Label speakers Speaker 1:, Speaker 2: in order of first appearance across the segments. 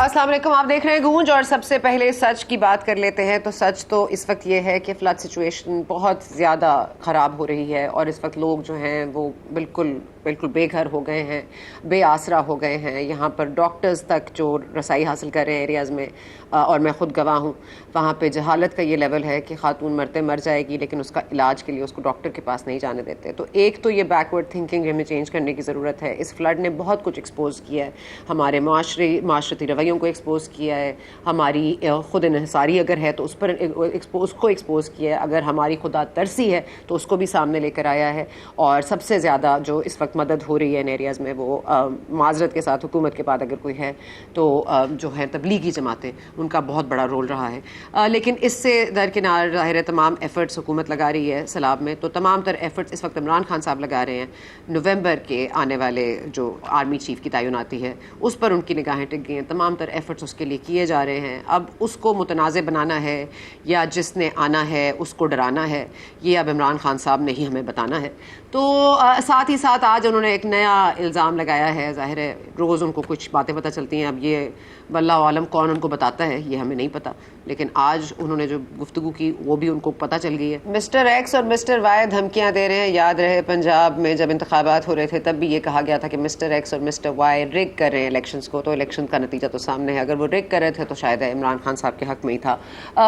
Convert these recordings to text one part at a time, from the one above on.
Speaker 1: السلام علیکم، آپ دیکھ رہے ہیں گونج، اور سب سے پہلے سچ کی بات کر لیتے ہیں. تو سچ تو اس وقت یہ ہے کہ فلڈ سچویشن بہت زیادہ خراب ہو رہی ہے، اور اس وقت لوگ جو ہیں وہ بالکل بے گھر ہو گئے ہیں، بے آسرا ہو گئے ہیں. یہاں پر ڈاکٹرز تک جو رسائی حاصل کر رہے ہیں ایریاز میں، اور میں خود گواہ ہوں، وہاں پہ جہالت کا یہ لیول ہے کہ خاتون مر جائے گی لیکن اس کا علاج کے لیے اس کو ڈاکٹر کے پاس نہیں جانے دیتے. تو ایک تو یہ بیکورڈ تھنکنگ ہمیں چینج کرنے کی ضرورت ہے. اس فلڈ نے بہت کچھ ایکسپوز کیا ہے، ہمارے معاشرتی رویوں کو ایکسپوز کیا ہے، ہماری خود انحصاری اگر ہے تو اس پر اس کو ایکسپوز کیا ہے، اگر ہماری خدا ترسی ہے تو اس کو بھی سامنے لے کر آیا ہے. اور سب سے زیادہ جو اس وقت مدد ہو رہی ہے ان ایریاز میں، وہ معذرت کے ساتھ حکومت کے بعد اگر کوئی ہے تو جو ہے تبلیغی جماعتیں، ان کا بہت بڑا رول رہا ہے. لیکن اس سے درکنار ظاہر ہے تمام ایفرٹس حکومت لگا رہی ہے سیلاب میں. تو تمام تر ایفرٹس اس وقت عمران خان صاحب لگا رہے ہیں. نومبر کے آنے والے جو آرمی چیف کی تعیناتی ہے اس پر ان کی نگاہیں ٹک گئی ہیں. تمام تر ایفرٹس اس کے لیے کیے جا رہے ہیں. اب اس کو متنازع بنانا ہے یا جس نے آنا ہے اس کو ڈرانا ہے، یہ اب عمران خان صاحب نے ہی ہمیں بتانا ہے. تو ساتھ ہی ساتھ آج انہوں نے ایک نیا الزام لگایا ہے. ظاہر ہے روز ان کو کچھ باتیں پتہ چلتی ہیں، اب یہ واللہ عالم کون ان کو بتاتا ہے یہ ہمیں نہیں پتہ، لیکن آج انہوں نے جو گفتگو کی وہ بھی ان کو پتہ چل گئی ہے. مسٹر ایکس اور مسٹر وائی دھمکیاں دے رہے ہیں. یاد رہے پنجاب میں جب انتخابات ہو رہے تھے تب بھی یہ کہا گیا تھا کہ مسٹر ایکس اور مسٹر وائی ریگ کر رہے ہیں الیکشنز کو. تو الیکشن کا نتیجہ تو سامنے ہے. اگر وہ ریگ کر رہے تھے تو شاید عمران خان صاحب کے حق میں ہی تھا.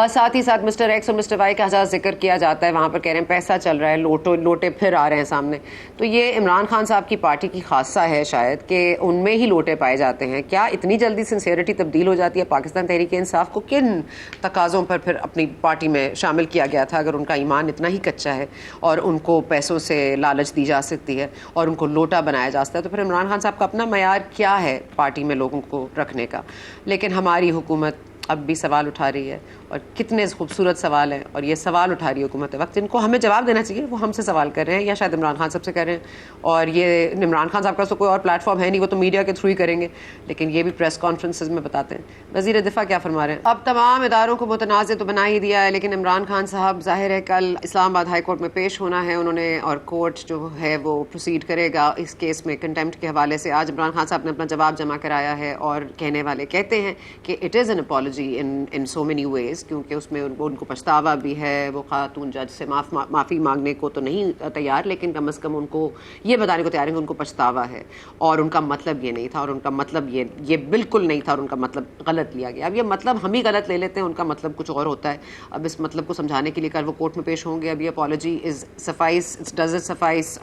Speaker 1: ساتھ ہی ساتھ مسٹر ایکس اور مسٹر وائی کا ہزار ذکر کیا جاتا ہے. وہاں پر کہہ رہے ہیں پیسہ چل رہا ہے، لوٹے پھر آ رہے ہیں سامنے. تو یہ عمران خان صاحب کی پارٹی کی خاصہ ہے شاید کہ ان میں ہی لوٹے پائے جاتے ہیں. کیا اتنی جلدی سنسیئرٹی تبدیل ہو جاتی ہے؟ پاکستان تحریک انصاف کو کن تقاضوں پر پھر اپنی پارٹی میں شامل کیا گیا تھا اگر ان کا ایمان اتنا ہی کچا ہے اور ان کو پیسوں سے لالچ دی جا سکتی ہے اور ان کو لوٹا بنایا جا سکتا ہے؟ تو پھر عمران خان صاحب کا اپنا معیار کیا ہے پارٹی میں لوگوں کو رکھنے کا؟ لیکن ہماری حکومت اب بھی سوال اٹھا رہی ہے، اور کتنے خوبصورت سوال ہیں. اور یہ سوال اٹھا رہی ہے حکومت وقت جن کو ہمیں جواب دینا چاہیے وہ ہم سے سوال کر رہے ہیں، یا شاید عمران خان صاحب سے کر رہے ہیں. اور یہ عمران خان صاحب کا تو کوئی اور پلیٹ فارم ہے نہیں، وہ تو میڈیا کے تھرو ہی کریں گے، لیکن یہ بھی پریس کانفرنسز میں بتاتے ہیں. وزیر دفاع کیا فرما رہے ہیں؟ اب تمام اداروں کو متنازع تو بنا ہی دیا ہے، لیکن عمران خان صاحب ظاہر ہے کل اسلام آباد ہائی کورٹ میں پیش ہونا ہے انہوں نے، اور کورٹ جو ہے وہ پروسیڈ کرے گا اس کیس میں کنٹیمپٹ کے حوالے سے. آج عمران خان صاحب نے اپنا جواب جمع کرایا ہے، اور کہنے والے کہتے ہیں کہ it is an apology in so many ways, کیونکہ اس میں ان کو پچھتاوا بھی ہے. وہ خاتون جج سے معافی مانگنے کو تو نہیں تیار، لیکن کم از کم ان کو یہ بتانے کو تیار ہے کہ ان کو پچھتاوا ہے، اور ان کا مطلب یہ نہیں تھا، اور ان کا مطلب یہ بالکل نہیں تھا، اور ان کا مطلب غلط لیا گیا. اب یہ مطلب ہم ہی غلط لے لیتے ہیں، ان کا مطلب کچھ اور ہوتا ہے. اب اس مطلب کو سمجھانے کے لیے کل وہ کورٹ میں پیش ہوں گے. اب یہ apology does it suffice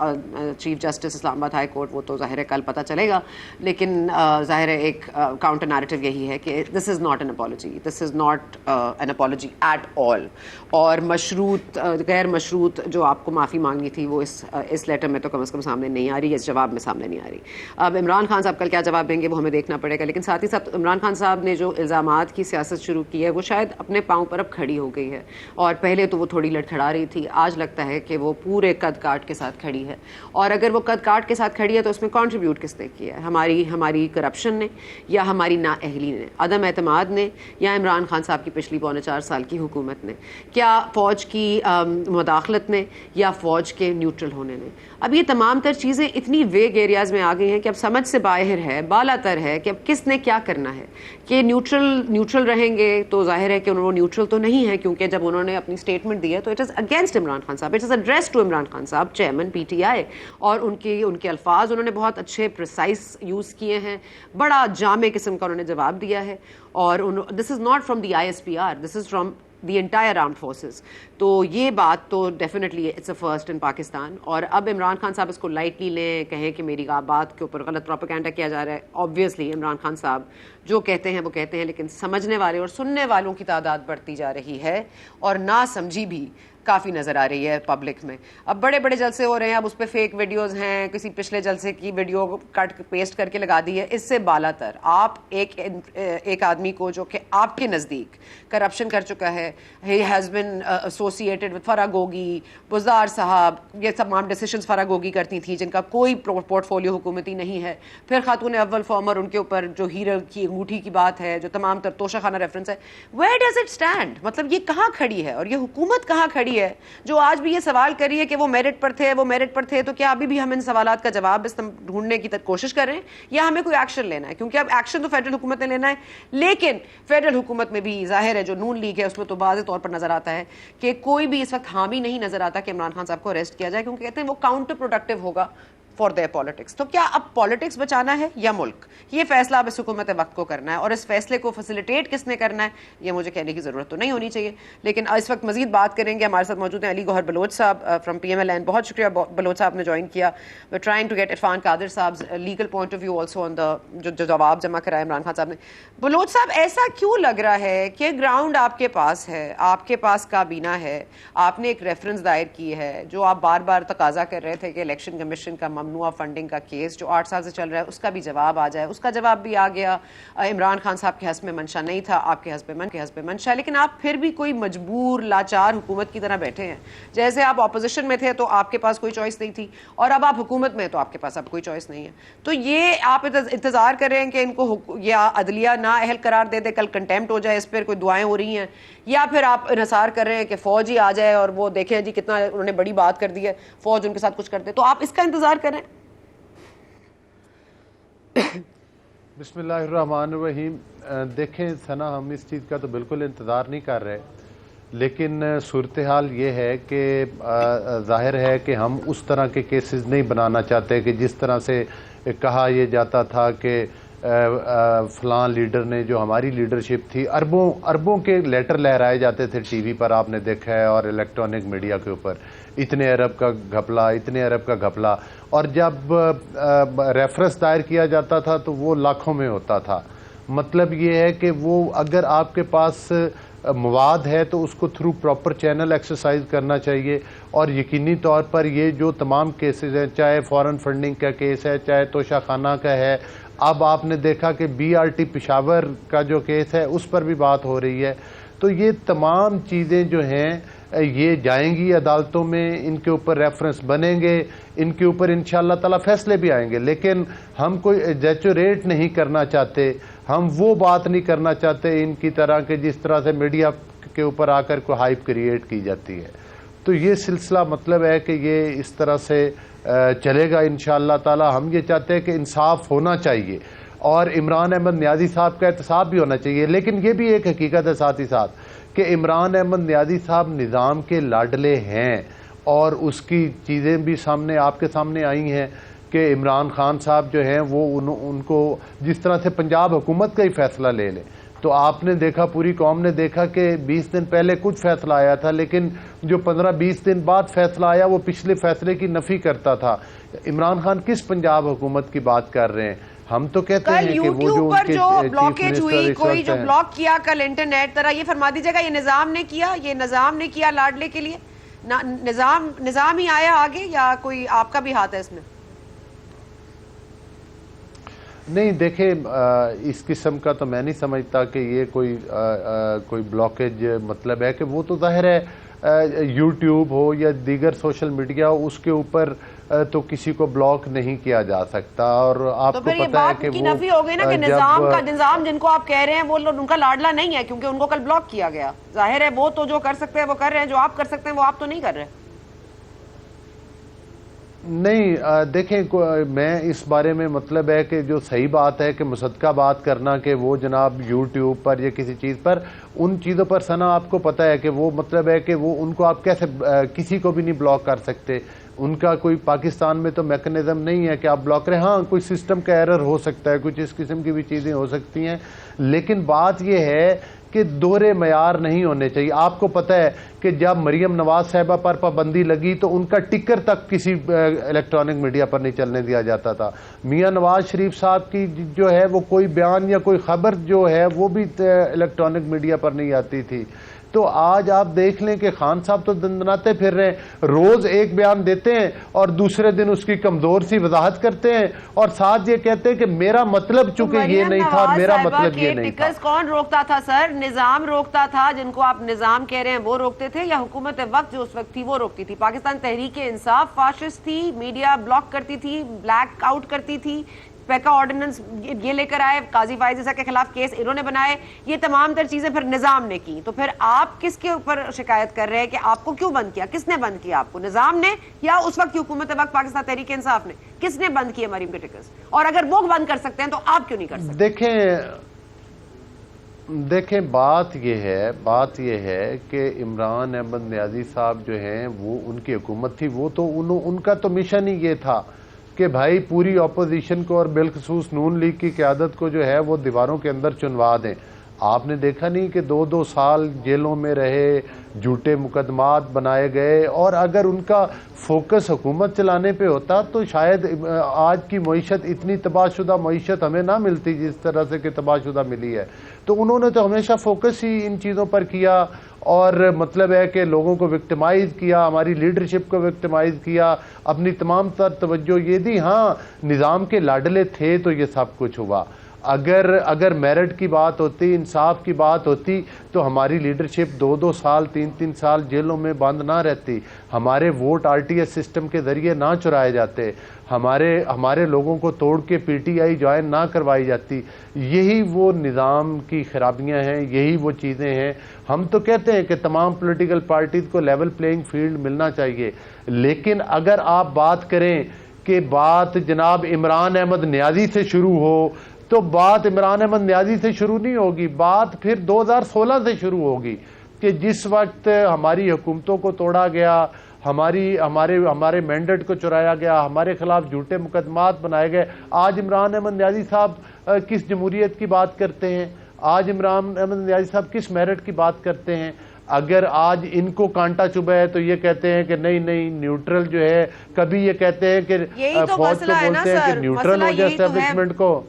Speaker 1: chief justice Islamabad high court, وہ تو ظاہر ہے کل پتہ چلے گا. لیکن ظاہر ہے ایک کاؤنٹر نیریٹو یہی ہے کہ this is not an apology, this is not an apology at all. اور غیر مشروط جو آپ کو معافی مانگنی تھی وہ اس لیٹر میں تو کم از کم سامنے نہیں آ رہی، اس جواب میں سامنے نہیں آ رہی. اب عمران خان صاحب کل کیا جواب دیں گے وہ ہمیں دیکھنا پڑے گا. لیکن ساتھ ہی ساتھ عمران خان صاحب نے جو الزامات کی سیاست شروع کی ہے وہ شاید اپنے پاؤں پر اب کھڑی ہو گئی ہے. اور پہلے تو وہ تھوڑی لڑکھڑا رہی تھی، آج لگتا ہے کہ وہ پورے قد کاٹ کے ساتھ کھڑی ہے. اور اگر وہ قد کاٹ کے ساتھ کھڑی ہے تو اس میں کنٹریبیوٹ کس نے کیا ہے؟ ہماری کرپشن نے، یا ہماری نااہلی نے، عدم اعتماد نے، یا عمران خان صاحب کی پچھلی 4.25 سال کی حکومت نے؟ کیا فوج کی مداخلت نے، یا فوج کے نیوٹرل ہونے نے؟ اب یہ تمام تر چیزیں اتنی ویگ ایریاز میں آ گئی ہیں کہ اب سمجھ سے باہر ہے، بالا تر ہے کہ اب کس نے کیا کرنا ہے. کہ نیوٹرل رہیں گے تو ظاہر ہے کہ وہ نیوٹرل تو نہیں ہے، کیونکہ جب انہوں نے اپنی اسٹیٹمنٹ دی ہے تو it is against Imran Khan صاحب، it is address to Imran Khan صاحب، چیئرمین پی ٹی آئی. اور ان کے الفاظ انہوں نے بہت اچھے پریسائز یوز کیے ہیں، بڑا جامع قسم کا انہوں نے جواب دیا ہے. اور this is not from the ISPR، this is from the entire armed forces. تو یہ بات تو definitely it's a first in Pakistan. اور اب عمران خان صاحب اس کو لائٹلی لیں، کہیں کہ میری بات کے اوپر غلط پروپیگنڈا کیا جا رہا ہے. آبویسلی عمران خان صاحب جو کہتے ہیں وہ کہتے ہیں، لیکن سمجھنے والے اور سننے والوں کی تعداد بڑھتی جا رہی ہے، اور نہ سمجھی بھی کافی نظر آ رہی ہے پبلک میں. اب بڑے جلسے ہو رہے ہیں، اب اس پہ فیک ویڈیوز ہیں، کسی پچھلے جلسے کی ویڈیو کٹ پیسٹ کر کے لگا دی ہے. اس سے بالا تر آپ ایک آدمی کو جو کہ آپ کے نزدیک کرپشن کر چکا ہے، he has been associated with Farah Gogi, Buzdar صاحب، یہ تمام ڈیسیشنز فرح گوگی کرتی تھیں جن کا کوئی پورٹ فولیو حکومتی نہیں ہے. پھر خاتون اول فارمر، ان کے اوپر جو ہیرر کی انگوٹھی کی بات ہے، جو تمام تر توشہ خانہ ریفرنس ہے، ویئر ڈز اٹ اسٹینڈ؟ مطلب یہ کہاں کھڑی ہے، اور یہ حکومت کہاں کھڑی کھڑی ہے جو آج بھی یہ سوال کر رہی ہے کہ وہ میرٹ پر تھے، وہ میرٹ پر تھے، تو کیا ابھی بھی ہم ان سوالات کا جواب ڈھونڈنے کی کوشش کر رہے ہیں یا ہمیں کوئی ایکشن لینا ہے؟ کیونکہ اب ایکشن تو فیڈرل حکومت نے لینا ہے، لیکن فیڈرل حکومت میں بھی ظاہر ہے جو نون لیگ ہے اس میں تو واضح طور پر نظر آتا ہے کہ کوئی بھی اس وقت حامی نہیں نظر آتا کہ عمران خان صاحب کو اریسٹ کیا جائے، کیونکہ کہتے ہیں وہ کاؤنٹر پروڈکٹیو ہوگا فار دیئر پالیٹکس. تو کیا اب پالیٹکس بچانا ہے یا ملک؟ یہ فیصلہ اب اس حکومت وقت کو کرنا ہے، اور اس فیصلے کو فیسیلیٹیٹ کس نے کرنا ہے یہ مجھے کہنے کی ضرورت تو نہیں ہونی چاہیے. لیکن اس وقت مزید بات کریں گے. ہمارے ساتھ موجود ہیں علی گوہر بلوچ صاحب فرام PMLN. بہت شکریہ بلوچ صاحب نے جوائن کیا. We trying to get Irfan Qadir صاحب legal point of view also on the جو جواب جمع کرائے عمران خان صاحب نے. بلوچ صاحب ایسا کیوں لگ رہا ہے کہ گراؤنڈ آپ کے پاس ہے، آپ کے پاس کابینہ ہے، آپ نے ایک ریفرنس دائر کی ہے جو آپ بار بار تقاضا کر رہے تھے کہ الیکشن کمیشن کا ممنوع فنڈنگ کا کیس جو 8 سال سے چل رہا ہے اس کا بھی جواب آ جائے، اس کا جواب بھی آ گیا. عمران خان صاحب کے حسب منشا نہیں تھا، آپ کے حسب منشا، لیکن آپ پھر بھی کوئی مجبور لاچار حکومت کی طرح بیٹھے ہیں. جیسے آپ اپوزیشن میں تھے تو آپ کے پاس کوئی چوائس نہیں تھی، اور اب آپ حکومت میں تو آپ کے پاس اب کوئی چوائس نہیں ہے. تو یہ آپ انتظار کریں کہ ان کو یا عدلیہ نہ اہل قرار دے دے، کل کنٹیمپٹ ہو جائے، اس پر کوئی دعائیں ہو رہی ہیں، یا پھر آپ انحصار کر رہے ہیں کہ فوج ہی آ جائے اور وہ دیکھیں جی کتنا انہوں نے بڑی بات کر دی ہے، فوج ان کے ساتھ کچھ کر دے. تو آپ اس کا انتظار کریں.
Speaker 2: بسم اللہ الرحمن الرحیم. دیکھیں ثنا، ہم اس چیز کا تو بالکل انتظار نہیں کر رہے، لیکن صورتحال یہ ہے کہ ظاہر ہے کہ ہم اس طرح کے کیسز نہیں بنانا چاہتے کہ جس طرح سے کہا یہ جاتا تھا کہ فلاں لیڈر نے، جو ہماری لیڈرشپ تھی، اربوں کے لیٹر لہرائے جاتے تھے ٹی وی پر، آپ نے دیکھا ہے، اور الیکٹرانک میڈیا کے اوپر اتنے ارب کا گھپلا، اتنے ارب کا گھپلا، اور جب ریفرنس دائر کیا جاتا تھا تو وہ لاکھوں میں ہوتا تھا. مطلب یہ ہے کہ وہ اگر آپ کے پاس مواد ہے تو اس کو تھرو پراپر چینل ایکسرسائز کرنا چاہیے. اور یقینی طور پر یہ جو تمام کیسز ہیں، چاہے فورن فنڈنگ کا کیس ہے، چاہے توشہ خانہ کا ہے، اب آپ نے دیکھا کہ BRT پشاور کا جو کیس ہے اس پر بھی بات ہو رہی ہے. تو یہ تمام چیزیں جو ہیں یہ جائیں گی عدالتوں میں، ان کے اوپر ریفرنس بنیں گے، ان کے اوپر انشاءاللہ تعالی فیصلے بھی آئیں گے. لیکن ہم کوئی ایگزیجریٹ نہیں کرنا چاہتے، ہم وہ بات نہیں کرنا چاہتے ان کی طرح کہ جس طرح سے میڈیا کے اوپر آ کر کوئی ہائپ کریٹ کی جاتی ہے. تو یہ سلسلہ مطلب ہے کہ یہ اس طرح سے چلے گا انشاءاللہ تعالی. ہم یہ چاہتے ہیں کہ انصاف ہونا چاہیے اور عمران احمد نیازی صاحب کا احتساب بھی ہونا چاہیے. لیکن یہ بھی ایک حقیقت ہے ساتھ ہی ساتھ کہ عمران احمد نیازی صاحب نظام کے لاڈلے ہیں، اور اس کی چیزیں بھی سامنے آپ کے سامنے آئی ہیں کہ عمران خان صاحب جو ہیں وہ ان کو جس طرح سے پنجاب حکومت کا ہی فیصلہ لے لیں. تو آپ نے دیکھا، پوری قوم نے دیکھا کہ 20 دن پہلے کچھ فیصلہ آیا تھا، لیکن جو 15-20 دن بعد فیصلہ آیا وہ پچھلے فیصلے کی نفی کرتا تھا. عمران خان کس پنجاب حکومت کی بات کر رہے ہیں؟ ہم تو کہتے ہیں کہ وہ جو ان کے
Speaker 1: جو بلاکیج ہوئی، کوئی جو بلاک کیا کل انٹرنیٹ، طرح یہ فرما دیجیے گا یہ نظام نے کیا، یہ نظام نے کیا لاڈلے کے لیے؟ نظام ہی آیا آگے یا کوئی آپ کا بھی ہاتھ ہے اس میں؟
Speaker 2: نہیں، دیکھیں اس قسم کا تو میں نہیں سمجھتا کہ یہ کوئی بلاکیج مطلب ہے کہ وہ تو ظاہر ہے یوٹیوب ہو یا دیگر سوشل میڈیا ہو، اس کے اوپر تو کسی کو بلاک نہیں کیا جا سکتا. اور آپ کو پتہ ہے کہ وہ
Speaker 1: نفی ہو گئی نا کہ نظام جن کو آپ کہہ رہے ہیں وہ ان کا لاڈلا نہیں ہے کیونکہ ان کو کل بلاک کیا گیا. ظاہر ہے وہ تو جو کر سکتے ہیں وہ کر رہے ہیں، جو آپ کر سکتے ہیں وہ آپ تو نہیں کر رہے.
Speaker 2: نہیں، دیکھیں میں اس بارے میں مطلب ہے کہ جو صحیح بات ہے کہ مصدقہ بات کرنا کہ وہ جناب یوٹیوب پر یا کسی چیز پر، ان چیزوں پر ثنا آپ کو پتہ ہے کہ وہ مطلب ہے کہ وہ ان کو آپ کیسے کسی کو بھی نہیں بلاک کر سکتے. ان کا کوئی پاکستان میں تو میکنزم نہیں ہے کہ آپ بلاک کریں. ہاں کوئی سسٹم کا ایرر ہو سکتا ہے، کچھ اس قسم کی بھی چیزیں ہو سکتی ہیں، لیکن بات یہ ہے کہ دوہرے معیار نہیں ہونے چاہیے. آپ کو پتہ ہے کہ جب مریم نواز صاحبہ پر پابندی لگی تو ان کا ٹکر تک کسی الیکٹرانک میڈیا پر نہیں چلنے دیا جاتا تھا. میاں نواز شریف صاحب کی جو ہے وہ کوئی بیان یا کوئی خبر جو ہے وہ بھی الیکٹرانک میڈیا پر نہیں آتی تھی. تو آج آپ دیکھ لیں کہ خان صاحب تو دندناتے پھر رہے ہیں، روز ایک بیان دیتے ہیں اور دوسرے دن اس کی کمزور سی وضاحت کرتے ہیں، اور ساتھ یہ کہتے ہیں کہ میرا مطلب چونکہ یہ نہیں تھا اور میرا مطلب یہ نہیں تھا.
Speaker 1: کون روکتا تھا سر؟ نظام روکتا تھا. جن کو آپ نظام کہہ رہے ہیں وہ روکتے تھے، یا حکومت وقت جو اس وقت تھی وہ روکتی تھی؟ پاکستان تحریک انصاف فاشسٹ تھی، میڈیا بلاک کرتی تھی، بلیک آؤٹ کرتی تھی. پیکا آرڈیننس یہ لے کر آئے, قاضی فائز عیسیٰ کے خلاف کیس انہوں نے بنائے, یہ تمام تر چیزیں پھر نظام نے کی. تو پھر آپ کس کے اوپر شکایت کر رہے ہیں کہ آپ کو کیوں بند کیا؟ کس نے بند کیا آپ کو, نظام نے یا اس وقت کی حکومت وقت پاکستان تحریک انصاف نے؟ کس نے بند کیا مریم کے ٹکٹس؟ اور اگر وہ بند کر سکتے ہیں تو آپ کیوں نہیں کر سکتے؟
Speaker 2: دیکھیں بات یہ ہے کہ عمران احمد نیازی صاحب جو ہیں وہ ان کی حکومت تھی, وہ تو ان کا تو مشن ہی یہ تھا کہ بھائی پوری اپوزیشن کو اور بالخصوص نون لیگ کی قیادت کو جو ہے وہ دیواروں کے اندر چنوا دیں. آپ نے دیکھا نہیں کہ 2 سال جیلوں میں رہے, جھوٹے مقدمات بنائے گئے, اور اگر ان کا فوکس حکومت چلانے پہ ہوتا تو شاید آج کی معیشت اتنی تباہ شدہ معیشت ہمیں نہ ملتی جس طرح سے کہ تباہ شدہ ملی ہے. تو انہوں نے تو ہمیشہ فوکس ہی ان چیزوں پر کیا, اور مطلب ہے کہ لوگوں کو وکٹمائز کیا, ہماری لیڈرشپ کو وکٹمائز کیا, اپنی تمام تر توجہ یہ دی. ہاں نظام کے لاڈلے تھے تو یہ سب کچھ ہوا. اگر میرٹ کی بات ہوتی, انصاف کی بات ہوتی تو ہماری لیڈرشپ 2 سال 3 سال جیلوں میں بند نہ رہتی, ہمارے ووٹ RTS سسٹم کے ذریعے نہ چرائے جاتے, ہمارے لوگوں کو توڑ کے PTI جوائن نہ کروائی جاتی. یہی وہ نظام کی خرابیاں ہیں, یہی وہ چیزیں ہیں. ہم تو کہتے ہیں کہ تمام پولیٹیکل پارٹیز کو لیول پلینگ فیلڈ ملنا چاہیے, لیکن اگر آپ بات کریں کہ بات جناب عمران احمد نیازی سے شروع ہو تو بات عمران احمد نیازی سے شروع نہیں ہوگی, بات پھر 2016 سے شروع ہوگی کہ جس وقت ہماری حکومتوں کو توڑا گیا, ہمارے مینڈیٹ کو چرایا گیا, ہمارے خلاف جھوٹے مقدمات بنائے گئے. آج عمران احمد نیازی صاحب کس جمہوریت کی بات کرتے ہیں؟ آج عمران احمد نیازی صاحب کس میرٹ کی بات کرتے ہیں؟ اگر آج ان کو کانٹا چبھا ہے تو یہ کہتے ہیں کہ نہیں نیوٹرل جو ہے, کبھی یہ کہتے ہیں کہ فوج کو بولتے ہیں کہ نیوٹرل ہو جائے اسٹیبلشمنٹ کو.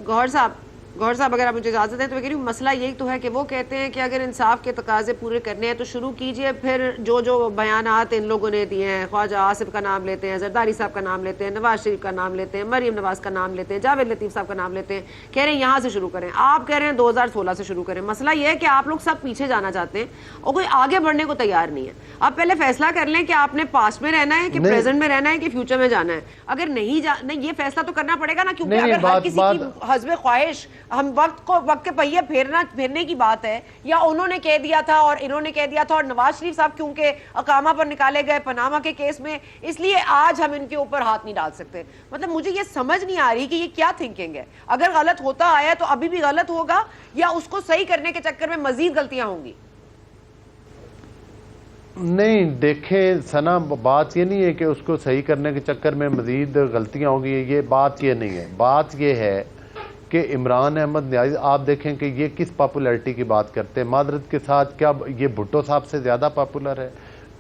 Speaker 1: گوہر صاحب اگر آپ مجھے اجازت دیں تو میں کہہ رہی ہوں مسئلہ یہی تو ہے کہ وہ کہتے ہیں کہ اگر انصاف کے تقاضے پورے کرنے ہیں تو شروع کیجئے. پھر جو بیانات ان لوگوں نے دیے ہیں, خواجہ آصف کا نام لیتے ہیں, زرداری صاحب کا نام لیتے ہیں, نواز شریف کا نام لیتے ہیں, مریم نواز کا نام لیتے ہیں, جاوید لطیف صاحب کا نام لیتے ہیں, کہہ رہے ہیں یہاں سے شروع کریں. آپ کہہ رہے ہیں 2016 سے شروع کریں. مسئلہ یہ ہے کہ آپ لوگ سب پیچھے جانا چاہتے ہیں اور کوئی آگے بڑھنے کو تیار نہیں ہے. آپ پہلے فیصلہ کر لیں کہ آپ نے پاسٹ میں رہنا ہے کہ پریزنٹ میں رہنا ہے کہ فیوچر میں جانا ہے. اگر نہیں یہ فیصلہ تو کرنا پڑے گا نا, کیونکہ اگر ہر کسی کی حسب خواہش ہم وقت کے پہیے پھیرنے کی بات ہے, یا انہوں نے کہہ دیا تھا اور انہوں نے کہہ دیا تھا, اور نواز شریف صاحب کیونکہ اقامہ پر نکالے گئے پاناما کے کیس میں, اس لیے آج ہم ان کے اوپر ہاتھ نہیں ڈال سکتے. مطلب مجھے یہ سمجھ نہیں آ رہی کہ یہ کیا تھنکنگ ہے. اگر غلط ہوتا آیا تو ابھی بھی غلط ہوگا, یا اس کو صحیح کرنے کے چکر میں مزید غلطیاں ہوں گی؟
Speaker 2: نہیں دیکھیں ثنا, بات یہ نہیں ہے کہ اس کو صحیح کرنے کے چکر میں مزید غلطیاں ہوں گی, یہ بات یہ نہیں ہے. بات یہ ہے کہ عمران احمد نیازی, آپ دیکھیں کہ یہ کس پاپولیرٹی کی بات کرتے ہیں. معذرت کے ساتھ, کیا یہ بھٹو صاحب سے زیادہ پاپولر ہے؟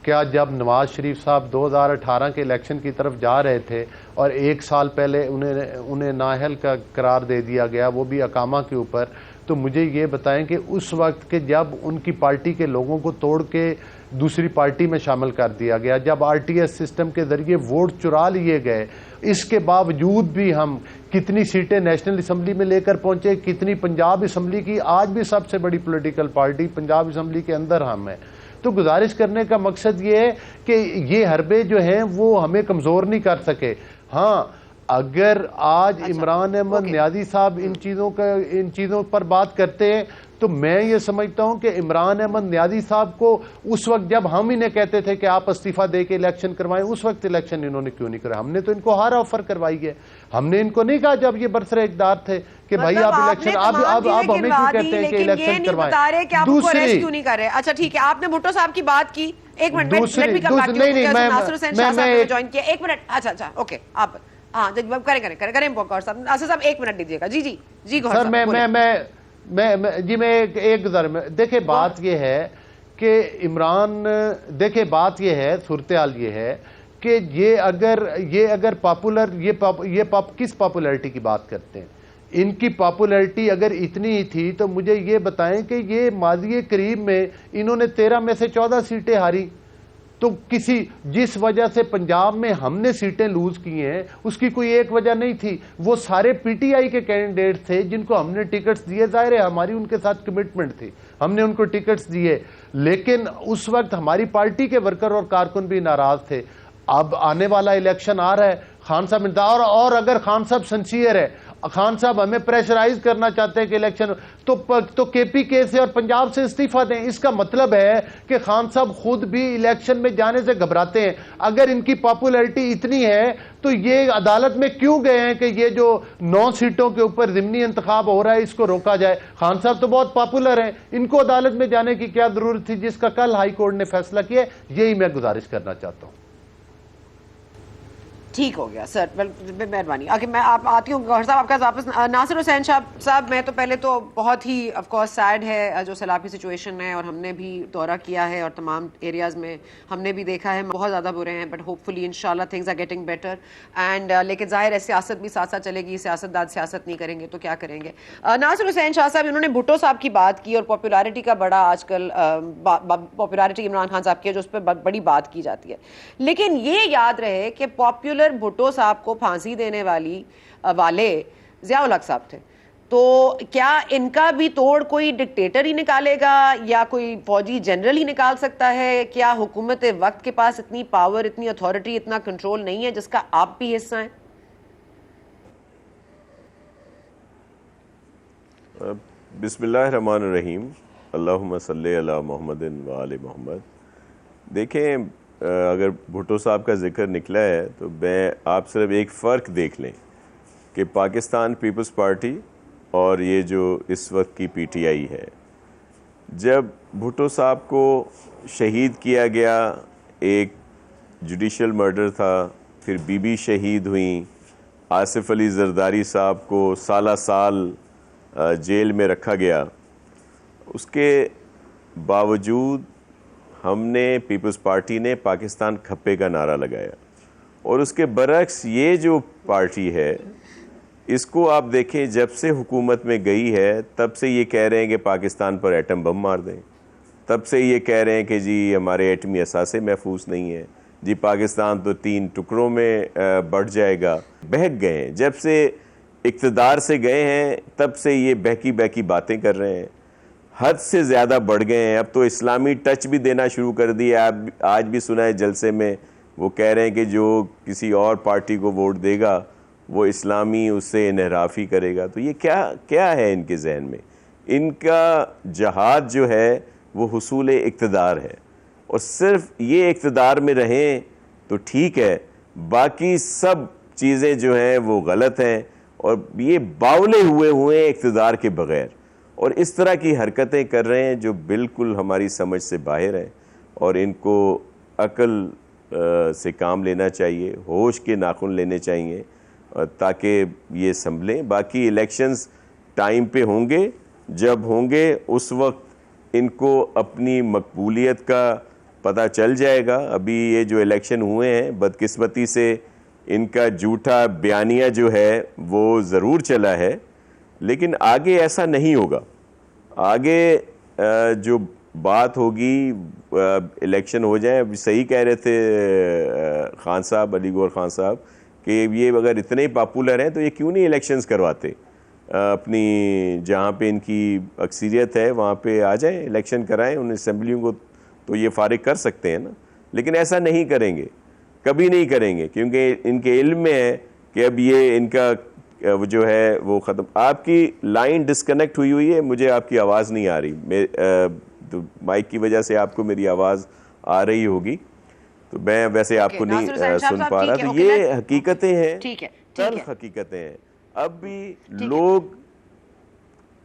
Speaker 2: کیا جب نواز شریف صاحب 2018 کے الیکشن کی طرف جا رہے تھے اور 1 سال پہلے انہیں نااہل کا قرار دے دیا گیا, وہ بھی اقامہ کے اوپر, تو مجھے یہ بتائیں کہ اس وقت کے جب ان کی پارٹی کے لوگوں کو توڑ کے دوسری پارٹی میں شامل کر دیا گیا, جب RTS سسٹم کے ذریعے ووٹ چرا لیے گئے, اس کے باوجود بھی ہم کتنی سیٹیں نیشنل اسمبلی میں لے کر پہنچے, کتنی پنجاب اسمبلی کی, آج بھی سب سے بڑی پولیٹیکل پارٹی پنجاب اسمبلی کے اندر ہم ہیں. تو گزارش کرنے کا مقصد یہ ہے کہ یہ حربے جو ہیں وہ ہمیں کمزور نہیں کر سکے. ہاں اگر آج عمران احمد نیازی صاحب ان چیزوں پر بات کرتے ہیں تو میں یہ سمجھتا ہوں کہ عمران احمد نیازی صاحب کو اس وقت جب ہم انہیں کہتے تھے کہ آپ استعفیٰ دے کے الیکشن کروائیں, اس وقت الیکشن انہوں نے کیوں نہیں کروایا؟ ہم نے تو ان کو ہر آفر کروائی ہے. ہم نے ان کو نہیں کہا جب یہ برسر اقتدار تھے کہ بھائی آپ الیکشن, آپ ہمیں کیوں کہتے ہیں کہ الیکشن کروائیں؟
Speaker 1: دوسری کیوں نہیں کر رہے؟ اچھا ٹھیک ہے, آپ نے بھٹو صاحب کی بات کی, ایک منٹ ناصر حسین شاہ صاحب نے جوائن کیا, ایک منٹ. اچھا اوکے, آپ ہاں کریں بکور صاحب. ناصر صاحب 1 منٹ دیجیے گا. جی گوہر
Speaker 2: صاحب, میں ایک گزارش, دیکھیں بات یہ ہے کہ عمران, دیکھیں بات یہ ہے, صورتحال یہ ہے کہ یہ اگر پاپولر, یہ کس پاپولیرٹی کی بات کرتے ہیں؟ ان کی پاپولیرٹی اگر اتنی ہی تھی تو مجھے یہ بتائیں کہ یہ ماضی قریب میں انہوں نے 13 میں سے 14 سیٹیں ہاری, تو جس وجہ سے پنجاب میں ہم نے سیٹیں لوز کی ہیں اس کی کوئی ایک وجہ نہیں تھی. وہ سارے PTI کے کینڈیڈیٹ تھے جن کو ہم نے ٹکٹس دیے, ظاہر ہے ہماری ان کے ساتھ کمٹمنٹ تھی, ہم نے ان کو ٹکٹس دیے, لیکن اس وقت ہماری پارٹی کے ورکر اور کارکن بھی ناراض تھے. اب آنے والا الیکشن آ رہا ہے, خان صاحب انتظار. اور اگر خان صاحب سنسیئر ہے, خان صاحب ہمیں پریشرائز کرنا چاہتے ہیں کہ الیکشن تو کے پی کے سے اور پنجاب سے استعفیٰ دیں. اس کا مطلب ہے کہ خان صاحب خود بھی الیکشن میں جانے سے گھبراتے ہیں. اگر ان کی پاپولیرٹی اتنی ہے تو یہ عدالت میں کیوں گئے ہیں کہ یہ جو 9 سیٹوں کے اوپر ضمنی انتخاب ہو رہا ہے اس کو روکا جائے؟ خان صاحب تو بہت پاپولر ہیں, ان کو عدالت میں جانے کی کیا ضرورت تھی جس کا کل ہائی کورٹ نے فیصلہ کیا؟ یہی میں گزارش کرنا چاہتا ہوں.
Speaker 1: ٹھیک ہو گیا سر, مہربانی. آگے میں آپ آتی ہوں گوہر صاحب آپ کا واپس. ناصر حسین صاحب, میں تو پہلے تو بہت ہی آف کورس سیڈ ہے جو سیلابی سچویشن ہے, اور ہم نے بھی دورہ کیا ہے اور تمام ایریاز میں ہم نے بھی دیکھا ہے بہت زیادہ برے ہیں, بٹ ہوپ فلی انشاءاللہ things are getting better. And لیکن ظاہر ہے سیاست بھی ساتھ ساتھ چلے گی, سیاستدان سیاست نہیں کریں گے تو کیا کریں گے. ناصر حسین شاہ صاحب, انہوں نے بھٹو صاحب کی بات کی اور پاپولیرٹی کا بڑا آج کل پاپولیرٹی عمران خان صاحب کی ہے جو اس پہ بڑی بات کی جاتی ہے, لیکن یہ یاد رہے کہ پاپولر بھٹو صاحب کو پھانسی دینے والے ضیاء الحق صاحب تھے. تو کیا ان کا بھی توڑ کوئی ڈکٹیٹر ہی نکالے گا یا کوئی فوجی جنرل ہی نکال سکتا ہے؟ کیا حکومت وقت کے پاس اتنی پاور, اتنی اتھارٹی, اتنا کنٹرول نہیں ہے جس کا آپ بھی حصہ ہیں؟
Speaker 3: بسم اللہ الرحمن الرحیم. اللہم صلی علی محمد و آل محمد. دیکھیں, اگر بھٹو صاحب کا ذکر نکلا ہے تو میں آپ صرف ایک فرق دیکھ لیں کہ پاکستان پیپلز پارٹی اور یہ جو اس وقت کی پی ٹی آئی ہے, جب بھٹو صاحب کو شہید کیا گیا, ایک جوڈیشل مرڈر تھا, پھر بی بی شہید ہوئیں, آصف علی زرداری صاحب کو سالہ سال جیل میں رکھا گیا, اس کے باوجود ہم نے پیپلز پارٹی نے پاکستان کھپے کا نعرہ لگایا. اور اس کے برعکس یہ جو پارٹی ہے اس کو آپ دیکھیں, جب سے حکومت میں گئی ہے تب سے یہ کہہ رہے ہیں کہ پاکستان پر ایٹم بم مار دیں, تب سے یہ کہہ رہے ہیں کہ جی ہمارے ایٹمی اثاثے محفوظ نہیں ہیں, جی پاکستان تو 3 ٹکڑوں میں بڑھ جائے گا. بہک گئے ہیں, جب سے اقتدار سے گئے ہیں تب سے یہ بہکی باتیں کر رہے ہیں, حد سے زیادہ بڑھ گئے ہیں. اب تو اسلامی ٹچ بھی دینا شروع کر دیا. آج بھی سنا ہے جلسے میں وہ کہہ رہے ہیں کہ جو کسی اور پارٹی کو ووٹ دے گا وہ اسلامی اس سے انحرافی کرے گا. تو یہ کیا ہے ان کے ذہن میں؟ ان کا جہاد جو ہے وہ حصول اقتدار ہے, اور صرف یہ اقتدار میں رہیں تو ٹھیک ہے, باقی سب چیزیں جو ہیں وہ غلط ہیں, اور یہ باولے ہوئے ہیں اقتدار کے بغیر, اور اس طرح کی حرکتیں کر رہے ہیں جو بالکل ہماری سمجھ سے باہر ہیں. اور ان کو عقل سے کام لینا چاہیے, ہوش کے ناخن لینے چاہیے تاکہ یہ سنبھلیں. باقی الیکشنز ٹائم پہ ہوں گے, جب ہوں گے اس وقت ان کو اپنی مقبولیت کا پتہ چل جائے گا. ابھی یہ جو الیکشن ہوئے ہیں بدقسمتی سے ان کا جھوٹا بیانیہ جو ہے وہ ضرور چلا ہے, لیکن آگے ایسا نہیں ہوگا. آگے جو بات ہوگی الیکشن ہو جائیں. اب صحیح کہہ رہے تھے خان صاحب, علی گور خان صاحب, کہ یہ اگر اتنے پاپولر ہیں تو یہ کیوں نہیں الیکشنز کرواتے, اپنی جہاں پہ ان کی اکثریت ہے وہاں پہ آ جائیں, الیکشن کرائیں. ان اسمبلیوں کو تو یہ فارغ کر سکتے ہیں نا, لیکن ایسا نہیں کریں گے, کبھی نہیں کریں گے, کیونکہ ان کے علم میں ہے کہ اب یہ ان کا جو ہے وہ ختم. آپ کی لائن ڈسکنیکٹ ہوئی ہے, مجھے آپ کی آواز نہیں آ رہی. تو مائک کی وجہ سے آپ کو میری آواز آ رہی ہوگی, تو میں ویسے آپ کو نہیں سن پا رہا. تو یہ حقیقتیں ہیں, تلخ حقیقتیں ہیں. اب بھی لوگ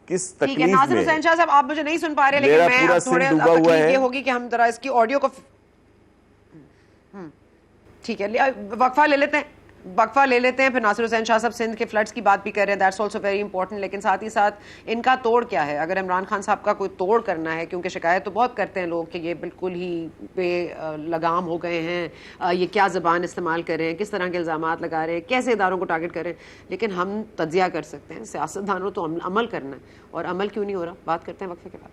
Speaker 3: کس تکلیف میں,
Speaker 1: ناصر حسین شاہ صاحب آپ مجھے نہیں سن پا رہے, لیکن میں تھوڑے تکلیف یہ ہوگی کہ ہم ذرا اس کی آڈیو کو ٹھیک ہے وقفہ لے لیتے ہیں, پھر ناصر حسین شاہ صاحب سندھ کے فلڈز کی بات بھی کر رہے ہیں, دیٹس آلسو ویری امپورٹنٹ. لیکن ساتھ ہی ساتھ ان کا توڑ کیا ہے؟ اگر عمران خان صاحب کا کوئی توڑ کرنا ہے, کیونکہ شکایت تو بہت کرتے ہیں لوگ کہ یہ بالکل ہی بے لگام ہو گئے ہیں, یہ کیا زبان استعمال کر رہے ہیں, کس طرح کے الزامات لگا رہے ہیں, کیسے اداروں کو ٹارگٹ کر رہے ہیں. لیکن ہم تجزیہ کر سکتے ہیں, سیاستدانوں تو عمل کرنا ہے, اور عمل کیوں نہیں ہو رہا, بات کرتے ہیں وقفے کے بعد.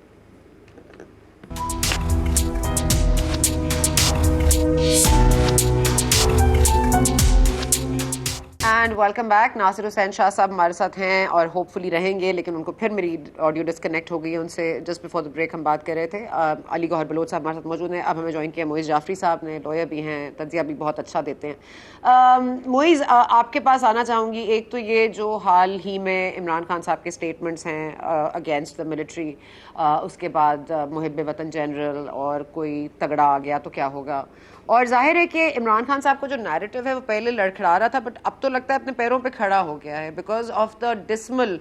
Speaker 1: And welcome back. Nasir Hussain Shah صاحب ہمارے ساتھ ہیں اور ہوپ فلی رہیں گے, لیکن ان کو پھر میری آڈیو ڈسکنیکٹ ہو گئی ہے ان سے. جسٹ بفور دا بریک ہم بات کر رہے تھے. علی گوہر بلوچ صاحب ہمارے ساتھ موجود ہیں. اب ہمیں جوائن کیا معیز جعفری صاحب نے, لوئر بھی ہیں, تجزیہ بھی بہت اچھا دیتے ہیں. معیز, آپ کے پاس آنا چاہوں گی. ایک تو یہ جو حال ہی میں عمران خان صاحب کے اسٹیٹمنٹس ہیں اگینسٹ دا ملٹری, اس کے بعد محب وطن جنرل, اور کوئی تگڑا آ گیا تو کیا ہوگا. اور ظاہر ہے کہ عمران خان صاحب کو جو نیریٹو ہے وہ پہلے لڑکھڑا رہا تھا, بٹ اب تو لگتا ہے اپنے پیروں پہ کھڑا ہو گیا ہے because of the decimal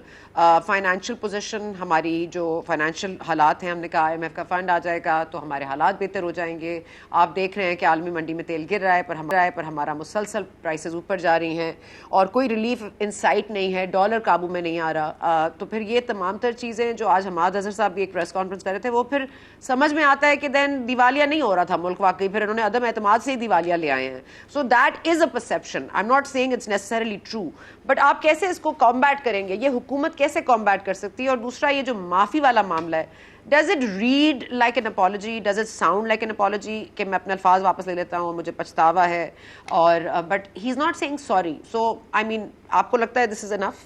Speaker 1: financial position. ہماری جو فائنینشیل حالات ہیں, ہم نے کہا IMF کا فنڈ آ جائے گا تو ہمارے حالات بہتر ہو جائیں گے. آپ دیکھ رہے ہیں کہ عالمی منڈی میں تیل گر رہا ہے پر ہمارا مسلسل پرائسز اوپر جا رہی ہیں اور کوئی ریلیف ان سائٹ نہیں ہے, ڈالر قابو میں نہیں آ رہا. تو پھر یہ تمام تر چیزیں جو آج حماد اظہر صاحب بھی ایک پریس کانفرنس کر رہے تھے, وہ پھر سمجھ میں آتا ہے کہ دین دیوالیہ نہیں ہو رہا تھا ملک واقعی, پھر انہوں نے عدم اعتماد سے ہی دیوالیہ لے آئے ہیں. So that is a perception. I'm not saying it's necessarily true, but آپ کیسے اس کو کمبیٹ کریں گے, یہ حکومت کیسے کمبیٹ کر سکتی ہے. اور دوسرا یہ جو معافی والا معاملہ ہے, does it read like an apology, does it sound like an apology کہ میں اپنے الفاظ واپس لے لیتا ہوں, مجھے پچھتاوا ہے, اور but he is not saying sorry. So I mean, آپ کو لگتا ہے دس از انف؟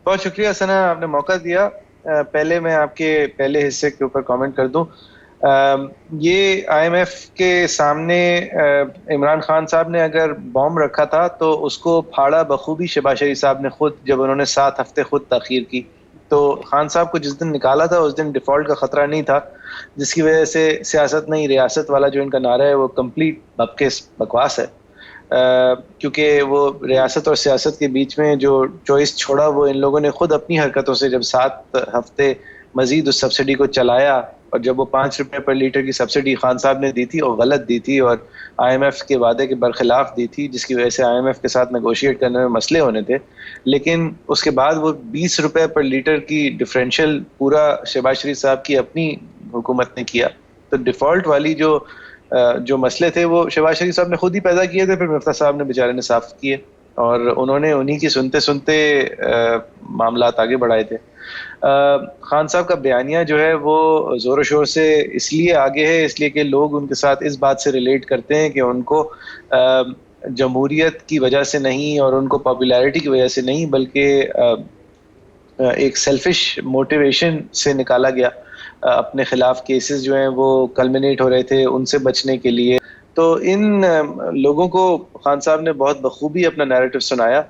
Speaker 4: بہت شکریہ ثنا, آپ نے موقع دیا. پہلے میں آپ کے پہلے حصے کے اوپر کامنٹ کر دوں. یہ IMF کے سامنے عمران خان صاحب نے اگر بوم رکھا تھا تو اس کو پھاڑا بخوبی شہباز شریف صاحب نے خود, جب انہوں نے 7 ہفتے خود تاخیر کی. تو خان صاحب کو جس دن نکالا تھا اس دن ڈیفالٹ کا خطرہ نہیں تھا, جس کی وجہ سے سیاست نہیں ریاست والا جو ان کا نعرہ ہے وہ کمپلیٹ بکواس ہے. کیونکہ وہ ریاست اور سیاست کے بیچ میں جو چوائس چھوڑا وہ ان لوگوں نے خود اپنی حرکتوں سے, جب 7 ہفتے مزید اس سبسڈی کو چلایا, اور جب وہ 5 روپے پر لیٹر کی سبسڈی خان صاحب نے دی تھی اور غلط دی تھی اور IMF کے وعدے کے برخلاف دی تھی, جس کی وجہ سے IMF کے ساتھ نیگوشیٹ کرنے میں مسئلے ہونے تھے, لیکن اس کے بعد وہ 20 روپے پر لیٹر کی ڈفرینشیل پورا شہباز شریف صاحب کی اپنی حکومت نے کیا. تو ڈیفالٹ والی جو مسئلے تھے وہ شہباز شریف صاحب نے خود ہی پیدا کیے تھے, پھر مفتیٰ صاحب نے بیچارے نے صاف کیے, اور انہوں نے انہی کی سنتے معاملات آگے بڑھائے تھے. خان صاحب کا بیانیہ جو ہے وہ زور و شور سے اس لیے آگے ہے, اس لیے کہ لوگ ان کے ساتھ اس بات سے ریلیٹ کرتے ہیں کہ ان کو جمہوریت کی وجہ سے نہیں اور ان کو پاپولیرٹی کی وجہ سے نہیں, بلکہ ایک سیلفش موٹیویشن سے نکالا گیا. اپنے خلاف کیسز جو ہیں وہ کلمنیٹ ہو رہے تھے, ان سے بچنے کے لیے. تو ان لوگوں کو خان صاحب نے بہت بخوبی اپنا نیریٹو سنایا,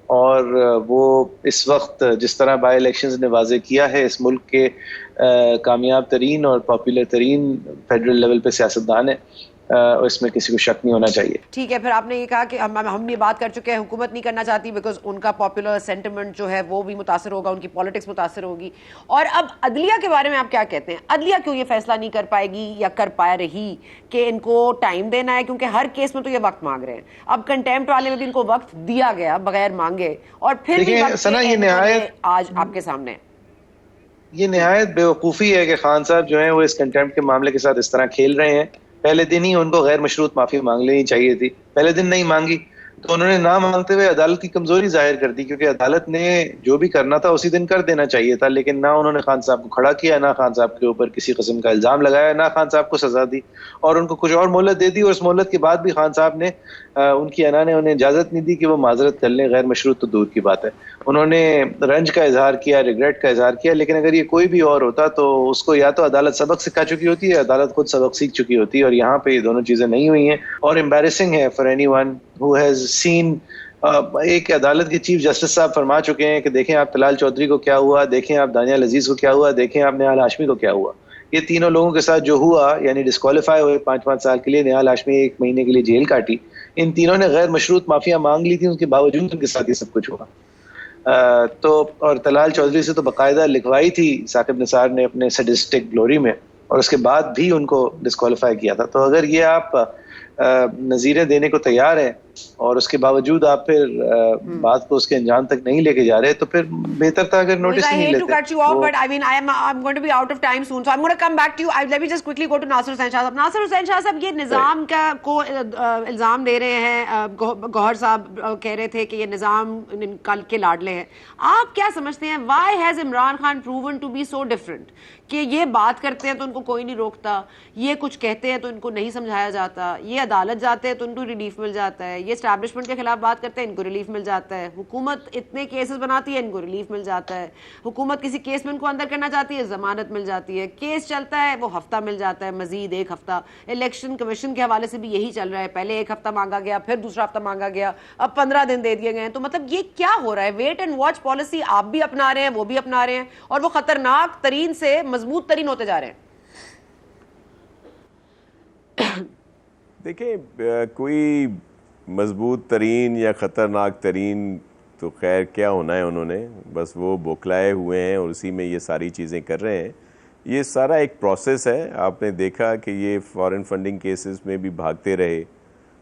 Speaker 4: اور وہ اس وقت جس طرح بائی الیکشنز نے واضح کیا ہے, اس ملک کے کامیاب ترین اور پاپولر ترین فیڈرل لیول پہ سیاستدان ہیں, اس میں کسی کو شک نہیں ہونا چاہیے.
Speaker 1: ٹھیک ہے, پھر آپ نے یہ کہا کہ ہم یہ بات کر چکے ہیں حکومت نہیں کرنا چاہتی بیکاز ان کا پاپولر سینٹیمنٹ جو ہے وہ بھی متاثر ہوگا, ان کی پالیٹکس متاثر ہوگی. اور اب عدلیہ کے بارے میں آپ کیا کہتے ہیں؟ عدلیہ کیوں یہ فیصلہ نہیں کر پائے گی یا کر پا رہی کہ ان کو ٹائم دینا ہے, کیونکہ ہر کیس میں تو یہ وقت مانگ رہے ہیں. اب کنٹیمپٹ والے میں بھی ان کو وقت دیا گیا بغیر مانگے, اور پھر بھی آج آپ کے سامنے
Speaker 4: یہ نہایت بیوقوفی ہے کہ خان صاحب جو ہیں وہ اس کنٹیمپٹ کے معاملے کے ساتھ اس طرح کھیل رہے ہیں. پہلے دن ہی ان کو غیر مشروط معافی مانگ لینی چاہیے تھی, پہلے دن نہیں مانگی تو انہوں نے نہ مانگتے ہوئے عدالت کی کمزوری ظاہر کر دی, کیونکہ عدالت نے جو بھی کرنا تھا اسی دن کر دینا چاہیے تھا, لیکن نہ انہوں نے خان صاحب کو کھڑا کیا, نہ خان صاحب کے اوپر کسی قسم کا الزام لگایا, نہ خان صاحب کو سزا دی, اور ان کو کچھ اور مہلت دے دی. اور اس مہلت کے بعد بھی خان صاحب نے ان کی انا نے انہیں اجازت نہیں دی کہ وہ معذرت کر لیں. غیر مشروط تو دور کی بات ہے, انہوں نے رنج کا اظہار کیا, ریگریٹ کا اظہار کیا, لیکن اگر یہ کوئی بھی اور ہوتا تو اس کو یا تو عدالت سبق سکھا چکی ہوتی ہے, عدالت خود سبق سیکھ چکی ہوتی ہے, اور یہاں پہ یہ دونوں چیزیں نہیں ہوئی ہیں. اور امبیرسنگ ہے for any one who has seen. ایک عدالت کے چیف جسٹس صاحب فرما چکے ہیں کہ دیکھیں آپ طلال چودھری کو کیا ہوا, دیکھیں آپ دانیال عزیز کو کیا ہوا, دیکھیں آپ نہال ہاشمی کو کیا ہوا. یہ تینوں لوگوں کے ساتھ جو ہوا, یعنی ڈسکوالیفائی ہوئے 5-5 سال کے لیے, نہال ہاشمی 1 مہینے کے لیے جیل کاٹی, ان تینوں نے غیر مشروط معافیاں مانگ لی تھی, ان کے باوجود ان کے ساتھ یہ سب کچھ ہوا. تو اور طلال چودھری سے تو باقاعدہ لکھوائی تھی ثاقب نثار نے اپنے سیڈسٹک گلوری میں, اور اس کے بعد بھی ان کو ڈسکوالیفائی کیا تھا. تو اگر یہ آپ نظیریں دینے کو تیار ہیں اور اس کے باوجود آپ پھر بات کو اس کے انجام تک نہیں لے کے جا رہے, تو پھر بہتر تھا اگر نوٹس نہیں لیتے.
Speaker 1: I hate to cut you off, but I mean I'm going to be out of time soon, so I'm going to come back to you. Let me just quickly go to Nasir Hussain Shah صاحب. ناصر حسین شاہ صاحب یہ نظام کا کو الزام دے رہے ہیں, گوہر صاحب کہہ رہے تھے کہ یہ نظام کل کے لاڈلے ہیں. آپ کیا سمجھتے ہیں why has Imran Khan proven to be so different کہ یہ بات کرتے ہیں تو ان کو کوئی نہیں روکتا, یہ کچھ کہتے ہیں تو ان کو نہیں سمجھایا جاتا, یہ عدالت جاتے ہیں تو ان کو ریلیف مل جاتا ہے, یہ اسٹیبلشمنٹ کے خلاف بات کرتے ہیں، ان کو ریلیف مل جاتا ہے. حکومت اتنے کیسز بناتی ہے، ان کو ریلیف مل جاتا ہے. حکومت کسی کیس میں ان کو اندر کرنا چاہتی ہے، ضمانت مل جاتی ہے. کیس چلتا ہے وہ ہفتہ مل جاتا ہے، مزید 1 ہفتہ. الیکشن کمیشن کے حوالے سے بھی یہی چل رہا ہے، پہلے 1 ہفتہ مانگا گیا، پھر دوسرا ہفتہ مانگا گیا، اب 15 دن دے دیے گئے ہیں. تو مطلب یہ کیا ہو رہا ہے؟ ویٹ اینڈ واچ پالیسی آپ بھی اپنا رہے ہیں، وہ بھی اپنا رہے ہیں، اور وہ خطرناک ترین سے مضبوط ترین ہوتے جا رہے ہیں.
Speaker 3: دیکھیں کوئی مضبوط ترین یا خطرناک ترین تو خیر کیا ہونا ہے، انہوں نے بس وہ بوکھلائے ہوئے ہیں اور اسی میں یہ ساری چیزیں کر رہے ہیں. یہ سارا ایک پروسیس ہے. آپ نے دیکھا کہ یہ فارن فنڈنگ کیسز میں بھی بھاگتے رہے،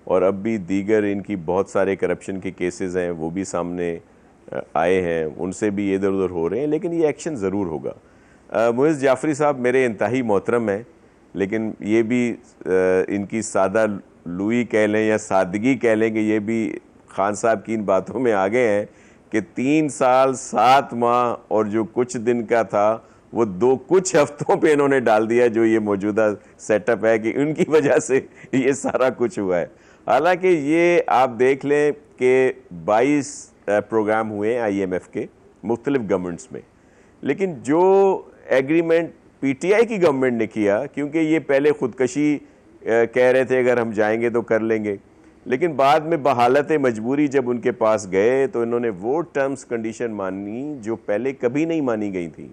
Speaker 3: اور اب بھی دیگر ان کی بہت سارے کرپشن کے کیسز ہیں وہ بھی سامنے آئے ہیں، ان سے بھی ادھر ادھر ہو رہے ہیں. لیکن یہ ایکشن ضرور ہوگا. معز جعفری صاحب میرے انتہائی محترم ہیں، لیکن یہ بھی ان کی سادہ لوئی کہہ لیں یا سادگی کہہ لیں کہ یہ بھی خان صاحب کی ان باتوں میں آگے ہیں کہ 3 سال 7 ماہ اور جو کچھ دن کا تھا وہ 2 کچھ ہفتوں پہ انہوں نے ڈال دیا، جو یہ موجودہ سیٹ اپ ہے کہ ان کی وجہ سے یہ سارا کچھ ہوا ہے. حالانکہ یہ آپ دیکھ لیں کہ 22 پروگرام ہوئے ہیں IMF کے مختلف گورنمنٹس میں، لیکن جو ایگریمنٹ پی ٹی آئی کی گورنمنٹ نے کیا، کیونکہ یہ پہلے خودکشی کہہ رہے تھے اگر ہم جائیں گے تو کر لیں گے، لیکن بعد میں بحالت مجبوری جب ان کے پاس گئے تو انہوں نے وہ ٹرمز کنڈیشن مانی جو پہلے کبھی نہیں مانی گئی تھی.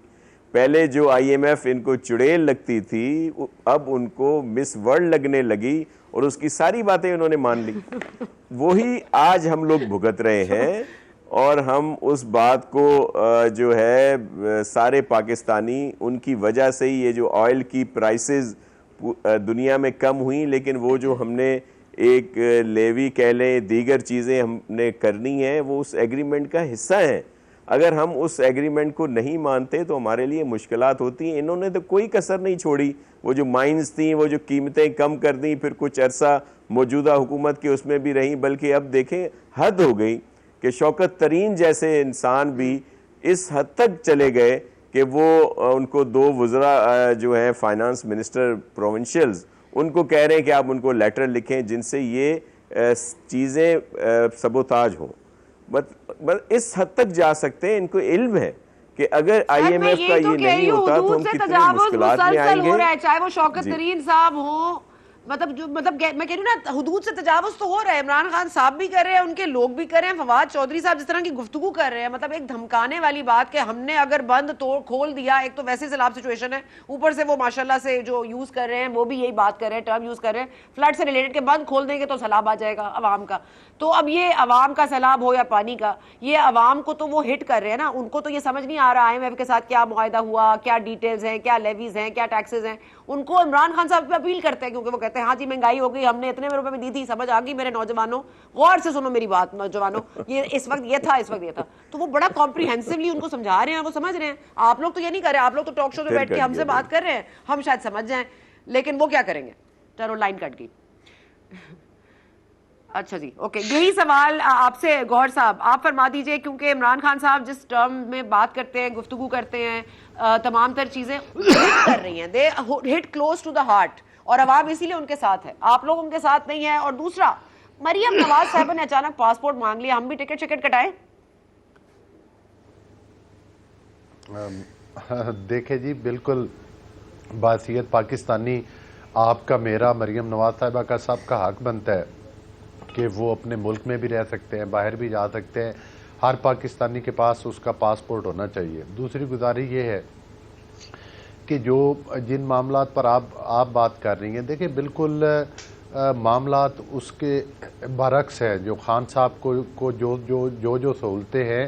Speaker 3: پہلے جو IMF ان کو چڑیل لگتی تھی اب ان کو مس ورلڈ لگنے لگی، اور اس کی ساری باتیں انہوں نے مان لی. وہی آج ہم لوگ بھگت رہے ہیں، اور ہم اس بات کو جو ہے سارے پاکستانی ان کی وجہ سے ہی، یہ جو آئل کی پرائسز دنیا میں کم ہوئیں، لیکن وہ جو ہم نے ایک لیوی کہہ لیں دیگر چیزیں ہم نے کرنی ہیں وہ اس ایگریمنٹ کا حصہ ہیں. اگر ہم اس ایگریمنٹ کو نہیں مانتے تو ہمارے لیے مشکلات ہوتی ہیں. انہوں نے تو کوئی کسر نہیں چھوڑی. وہ جو مائنز تھیں وہ جو قیمتیں کم کر دیں، پھر کچھ عرصہ موجودہ حکومت کے اس میں بھی رہیں، بلکہ اب دیکھیں حد ہو گئی کہ شوکت ترین جیسے انسان بھی اس حد تک چلے گئے کہ وہ ان کو 2 وزراء جو ہیں فائنانس منسٹر پروونشلز، ان کو کہہ رہے ہیں کہ آپ ان کو لیٹر لکھیں جن سے یہ چیزیں سبوتاج ہوں. اس حد تک جا سکتے ہیں. ان کو علم ہے کہ اگر IMF کا یہ نہیں ہوتا تو ہم کتنی مشکلات میں آئیں گے.
Speaker 1: چاہے وہ شوکت ترین صاحب ہوں، مطلب میں کہہ رہی ہوں نا، حدود سے تجاوز تو ہو رہا ہے. عمران خان صاحب بھی کر رہے ہیں، ان کے لوگ بھی کر رہے ہیں. فواد چودھری صاحب جس طرح کی گفتگو کر رہے ہیں، مطلب ایک دھمکانے والی بات کہ ہم نے اگر بند کھول دیا، ایک تو ویسے سیلاب سچویشن ہے، اوپر سے وہ ماشاءاللہ سے جو یوز کر رہے ہیں وہ بھی یہی بات کر رہے ہیں، ٹرم یوز کر رہے ہیں فلڈ سے ریلیٹڈ کہ بند کھول دیں گے تو سیلاب آ جائے گا عوام کا. تو اب یہ عوام کا سیلاب ہو یا پانی کا، یہ عوام کو تو وہ ہٹ کر رہے ہیں نا. ان کو تو یہ سمجھ نہیں آ رہا IMF کے ساتھ کیا معاہدہ ہوا، کیا ڈیٹیلز ہیں، کیا لیویز ہیں، کیا ٹیکسز ہیں. ان کو عمران خان صاحب پہ اپیل کرتے ہیں کیونکہ وہ کہتے ہیں ہاں جی مہنگائی ہو گئی، ہم نے اتنے روپے میں دی تھی، سمجھ آ گئی میرے نوجوانوں، غور سے سنو میری بات نوجوانوں، یہ اس وقت یہ تھا، اس وقت یہ تھا. تو وہ بڑا کمپریہنسولی ان کو سمجھا رہے ہیں، وہ سمجھ رہے ہیں. آپ لوگ تو یہ نہیں کر رہے، آپ لوگ تو ٹاک شو پہ بیٹھ کے ہم سے بات کر رہے ہیں، ہم شاید سمجھ جائیں، لیکن وہ کیا کریں گے. چلو لائن کٹ گئی. اچھا جی اوکے، یہی سوال آپ سے گوہر صاحب آپ فرما دیجئے، کیونکہ عمران خان صاحب جس ٹرم میں بات کرتے ہیں، گفتگو کرتے ہیں، تمام تر چیزیں کر رہی ہیں، دے ہٹ کلوز ٹو دا ہارٹ، اور عوام اسی لیے ان کے ساتھ ہے. آپ لوگ ان کے ساتھ نہیں ہیں. اور دوسرا، مریم نواز صاحبہ نے اچانک پاسپورٹ مانگ لیا، ہم بھی ٹکٹ شکٹ کٹائیں.
Speaker 2: دیکھیں جی، بالکل باحثیت پاکستانی آپ کا، میرا، مریم نواز صاحبہ کا، سب کا حق بنتا ہے کہ وہ اپنے ملک میں بھی رہ سکتے ہیں، باہر بھی جا سکتے ہیں. ہر پاکستانی کے پاس اس کا پاسپورٹ ہونا چاہیے. دوسری گزارش یہ ہے کہ جو جن معاملات پر آپ بات کر رہی ہیں، دیکھیں بالکل معاملات اس کے برعکس ہے. جو خان صاحب کو جو سہولتیں ہیں،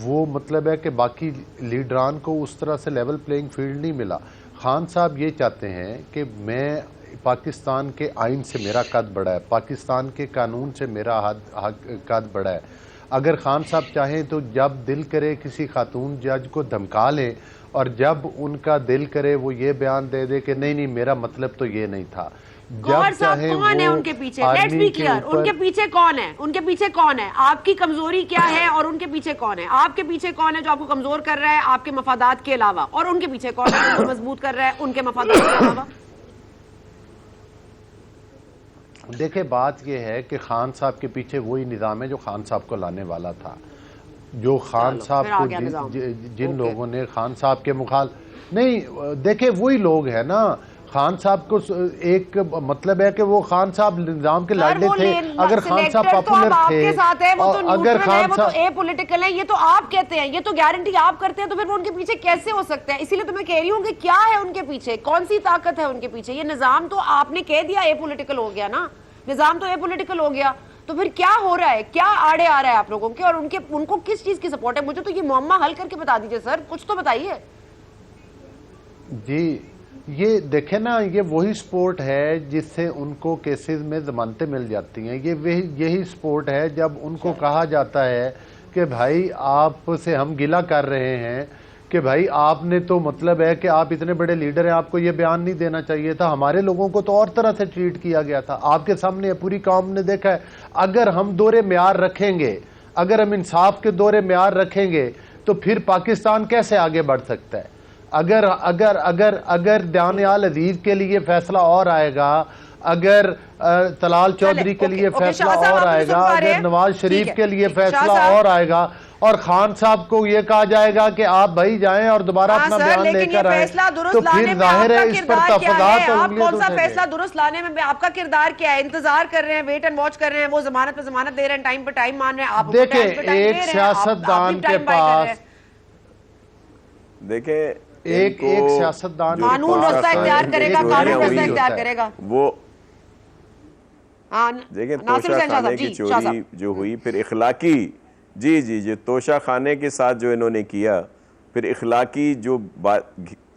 Speaker 2: وہ مطلب ہے کہ باقی لیڈران کو اس طرح سے لیول پلینگ فیلڈ نہیں ملا. خان صاحب یہ چاہتے ہیں کہ میں پاکستان کے آئین سے میرا قد بڑا ہے، پاکستان کے قانون سے میرا قد بڑا ہے. اگر خان صاحب چاہیں تو جب دل کرے کسی خاتون جج کو دھمکا لیں، اور جب ان کا دل کرے وہ یہ بیان دے دے کہ نہیں میرا مطلب تو یہ نہیں تھا.
Speaker 1: گوہر صاحب کون ہے ان کے پیچھے؟ لیٹس بی کلیئر، ان کے پیچھے کون ہے؟ ان کے پیچھے کون ہے؟ آپ کی کمزوری کیا ہے اور ان کے پیچھے کون ہے؟ آپ کے پیچھے کون ہے جو آپ کو کمزور کر رہا ہے آپ کے مفادات کے علاوہ، اور ان کے پیچھے کون ہے جو مضبوط کر رہا ہے ان کے مفادات کے علاوہ؟
Speaker 2: دیکھیں بات یہ ہے کہ خان صاحب کے پیچھے وہی نظام ہے جو خان صاحب کو لانے والا تھا. جو خان صاحب کو جن لوگوں نے خان صاحب کے مخالف نہیں دیکھیں وہی لوگ ہیں نا. خان صاحب کو ایک مطلب ہے کہ وہ خان صاحب نظام کے لاڈلے تھے. اگر خان صاحب پاپولر تھے, اگر خان صاحب
Speaker 1: اے پولیٹیکل ہے, یہ تو آپ کہتے ہیں, یہ تو گارنٹی آپ کرتے ہیں, تو پھر وہ ان کے پیچھے کیسے ہو سکتے ہیں؟ اسی لیے تو میں کہہ رہی ہوں کہ کیا ہے ان کے پیچھے, کون سی طاقت ہے ان کے پیچھے؟ یہ نظام تو آپ نے کہہ دیا اے پولیٹیکل ہو گیا نا, نظام تو اے پولیٹیکل ہو گیا, تو پھر کیا ہو رہا ہے, کیا آڑے آ رہا ہے آپ لوگوں کے, اور ان کو کس چیز کی سپورٹ ہے؟ مجھے تو یہ معمہ حل کر کے بتا دیجئے سر, کچھ تو بتائیے.
Speaker 2: جی یہ دیکھیں نا, یہ وہی سپورٹ ہے جس سے ان کو کیسز میں ضمانتیں مل جاتی ہیں. یہی سپورٹ ہے جب ان کو کہا جاتا ہے کہ بھائی آپ سے ہم گلہ کر رہے ہیں کہ بھائی آپ نے تو مطلب ہے کہ آپ اتنے بڑے لیڈر ہیں, آپ کو یہ بیان نہیں دینا چاہیے تھا, ہمارے لوگوں کو تو اور طرح سے ٹریٹ کیا گیا تھا. آپ کے سامنے پوری قوم نے دیکھا ہے. اگر ہم دور معیار رکھیں گے, اگر ہم انصاف کے دور معیار رکھیں گے تو پھر پاکستان کیسے آگے بڑھ سکتا ہے؟ اگر دیانیال عزیز کے لیے فیصلہ اور آئے گا, اگر طلال چودھری کے لیے فیصلہ اور آئے گا, اگر نواز شریف کے لیے فیصلہ اور آئے گا, اور خان صاحب کو یہ کہا جائے گا کہ آپ بھائی جائیں اور دوبارہ اپنا بیان لے کر آئیں, تو پھر ظاہر ہے اس پر تفضات اور
Speaker 1: آپ کون سا فیصلہ درست لانے میں آپ کا کردار کیا ہے؟ انتظار کر رہے ہیں, ویٹ اینڈ واچ کر رہے ہیں, وہ ضمانت پہ ضمانت دے رہے ہیں, ٹائم پہ ٹائم مان رہے ہیں. آپ
Speaker 2: دیکھیں ایک سیاستدان کے پاس,
Speaker 3: دیکھیں
Speaker 2: ایک سیاستدان
Speaker 1: قانون راستہ اختیار کرے گا, قانون راستہ اختیار کرے گا.
Speaker 3: وہ دیکھیں توشہ خانے کی چوری جو ہوئی, پھر اخلاقی جی توشہ خانے کے ساتھ جو انہوں نے کیا, پھر اخلاقی جو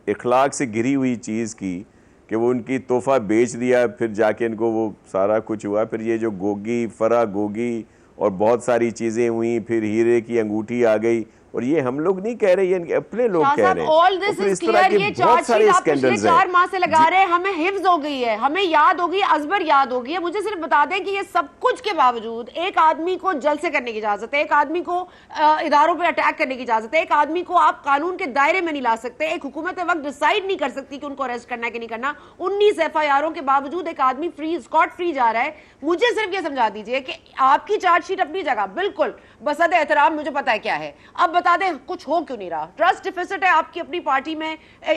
Speaker 3: اخلاق سے گری ہوئی چیز کی کہ وہ ان کی تحفہ بیچ دیا, پھر جا کے ان کو وہ سارا کچھ ہوا. پھر یہ جو گوگی فرا گوگی اور بہت ساری چیزیں ہوئیں, پھر ہیرے کی انگوٹھی آ گئی, اور یہ ہم لوگ نہیں کہہ رہے, یہ اپنے لوگ کہہ رہے ہیں.
Speaker 1: all this is clear, یہ چارج شیٹ آپ پچھلے 4 ماہ سے لگا رہے ہیں, ہمیں حفظ ہو گئی ہے, ہمیں یاد ہو گئی, ازبر یاد ہو گئی ہے. مجھے صرف بتا دیں کہ یہ سب کچھ کے باوجود ایک آدمی کو جلسے کرنے کی اجازت ہے, ایک آدمی کو اداروں پہ اٹیک کرنے کی اجازت ہے, ایک آدمی کو آپ قانون کے دائرے میں نہیں لا سکتے, ایک حکومت وقت ڈیسائیڈ نہیں کر سکتی کہ ان کو اریسٹ کرنا ہے کہ نہیں کرنا. 19 FIRوں کے باوجود ایک آدمی اسکاٹ فری جا رہا ہے. مجھے صرف یہ سمجھا دیجئے کہ آپ کی چارج شیٹ اپنی جگہ بالکل بصد احترام, مجھے پتا ہے کیا ہے, اب بتا دیں کچھ ہو کیوں نہیں رہا؟ ٹرسٹ ڈیفیسٹ ہے آپ کی اپنی پارٹی میں,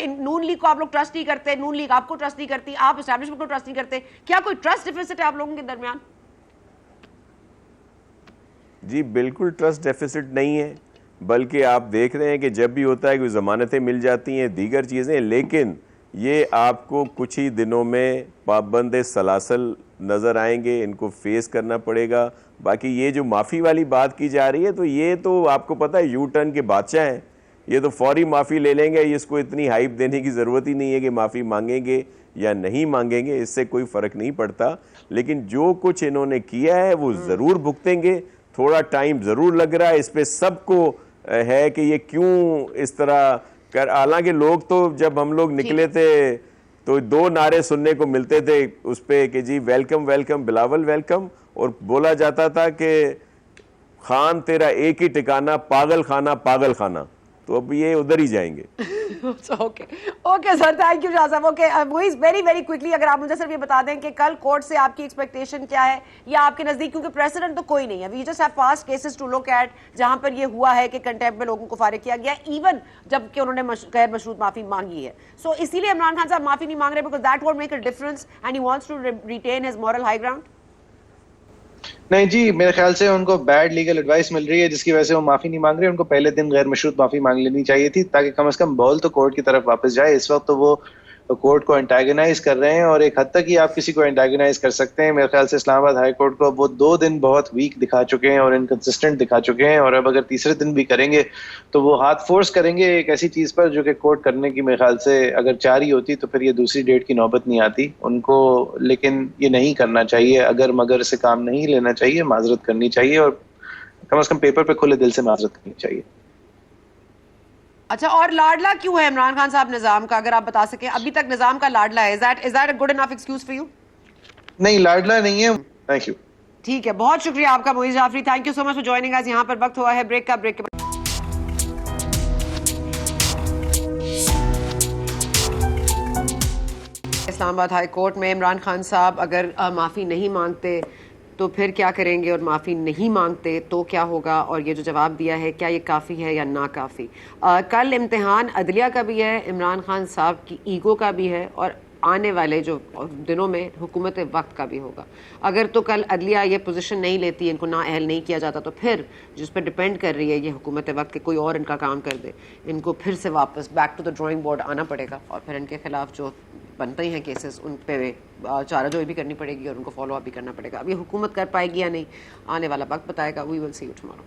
Speaker 1: نون لیگ کو آپ لوگ ٹرسٹ نہیں کرتے, نون لیگ آپ کو ٹرسٹ نہیں کرتی, آپ اسٹیبلشمنٹ کو ٹرسٹ نہیں کرتے, کیا کوئی ٹرسٹ ڈیفیسٹ ہے آپ لوگوں کے درمیان؟
Speaker 3: جی بالکل ٹرسٹ ڈیفیسٹ نہیں ہے, بلکہ آپ دیکھ رہے ہیں کہ جب بھی ہوتا ہے کہ ضمانتیں مل جاتی ہیں, دیگر چیزیں, لیکن یہ آپ کو کچھ ہی دنوں میں پابند سلاسل نظر آئیں گے, ان کو فیس کرنا پڑے گا. باقی یہ جو معافی والی بات کی جا رہی ہے, تو یہ تو آپ کو پتہ ہے یو ٹرن کے بادشاہ ہیں, یہ تو فوری معافی لے لیں گے, اس کو اتنی ہائپ دینے کی ضرورت ہی نہیں ہے کہ معافی مانگیں گے یا نہیں مانگیں گے, اس سے کوئی فرق نہیں پڑتا. لیکن جو کچھ انہوں نے کیا ہے وہ ضرور بھگتیں گے, تھوڑا ٹائم ضرور لگ رہا ہے. اس پہ سب کو ہے کہ یہ کیوں اس طرح کر, حالانکہ لوگ تو جب ہم لوگ نکلے تھے تو 2 نعرے سننے کو ملتے تھے اس پہ کہ جی ویلکم ویلکم بلاول ویلکم, اور بولا جاتا تھا کہ خان تیرا ایک ہی ٹھکانہ پاگل خانہ پاگل خانہ, تو اب یہ ادھر ہی جائیں گے.
Speaker 1: اوکے سر, تھینک یو شاہ صاحب. اوکے موئز ویری ویری کوئکلی اگر آپ مجھے صرف یہ بتا دیں کہ کل کورٹ سے آپ کی ایکسپیکٹیشن کیا ہے, یا آپ کے نزدیک, کیونکہ پریسیڈنٹ تو کوئی نہیں ہے, we just have past cases to look at جہاں پر یہ ہوا ہے کہ کنٹیمپٹ میں لوگوں کو فارغ کیا گیا, ایون جب کہ انہوں نے غیر مشروط معافی مانگی ہے. سو اسی لیے عمران خان صاحب معافی نہیں مانگ رہے, because that would make a difference and he wants to retain his moral high ground.
Speaker 4: نہیں جی, میرے خیال سے ان کو بیڈ لیگل ایڈوائس مل رہی ہے جس کی وجہ سے وہ معافی نہیں مانگ رہے. ان کو پہلے دن غیر مشروط معافی مانگ لینی چاہیے تھی, تاکہ کم از کم بال تو کورٹ کی طرف واپس جائے. اس وقت تو وہ کورٹ کو انٹیگنائز کر رہے ہیں, اور ایک حد تک ہی آپ کسی کو انٹیگنائز کر سکتے ہیں. میرے خیال سے اسلام آباد ہائی کورٹ کو وہ 2 دن بہت ویک دکھا چکے ہیں اور انکنسسٹنٹ دکھا چکے ہیں, اور اب اگر تیسرے دن بھی کریں گے تو وہ ہاتھ فورس کریں گے ایک ایسی چیز پر جو کہ کورٹ کرنے کی میرے خیال سے اگر 4 ہی ہوتی تو پھر یہ دوسری ڈیٹ کی نوبت نہیں آتی ان کو. لیکن یہ نہیں کرنا چاہیے, اگر مگر سے کام نہیں لینا چاہیے, معذرت کرنی چاہیے, اور کم از کم پیپر پہ کھلے دل سے معذرت کرنی چاہیے.
Speaker 1: اچھا, اور لاڈلا کیوں ہے عمران خان صاحب نظام کا, اگر آپ بتا سکیں, ابھی تک نظام کا لاڈلا ہے, is that a good enough excuse for you?
Speaker 4: نہیں, لاڈلا نہیں ہے. Thank you.
Speaker 1: ٹھیک ہے, بہت شکریہ آپ کا Moeez Jafri, thank you so much for joining us. یہاں پر وقت ہوا ہے بریک کا, بریک کے اسلام آباد ہائی کورٹ میں عمران خان صاحب اگر معافی نہیں مانگتے تو پھر کیا کریں گے، اور معافی نہیں مانگتے تو کیا ہوگا، اور یہ جو جواب دیا ہے کیا یہ کافی ہے یا ناکافی. کل امتحان عدلیہ کا بھی ہے، عمران خان صاحب کی ایگو کا بھی ہے، اور آنے والے جو دنوں میں حکومت وقت کا بھی ہوگا. اگر تو کل عدلیہ یہ پوزیشن نہیں لیتی، ان کو نااہل نہیں کیا جاتا، تو پھر جس پہ ڈپینڈ کر رہی ہے یہ حکومت وقت کہ کوئی اور ان کا کام کر دے، ان کو پھر سے واپس back to the drawing board آنا پڑے گا، اور پھر ان کے خلاف جو بنتے ہیں کیسز ان پہ چارہ جوئی بھی کرنی پڑے گی اور ان کو فالو اپ بھی کرنا پڑے گا. اب یہ حکومت کر پائے گی یا نہیں، آنے والا وقت بتائے گا. وی ول سی یو ٹمارو.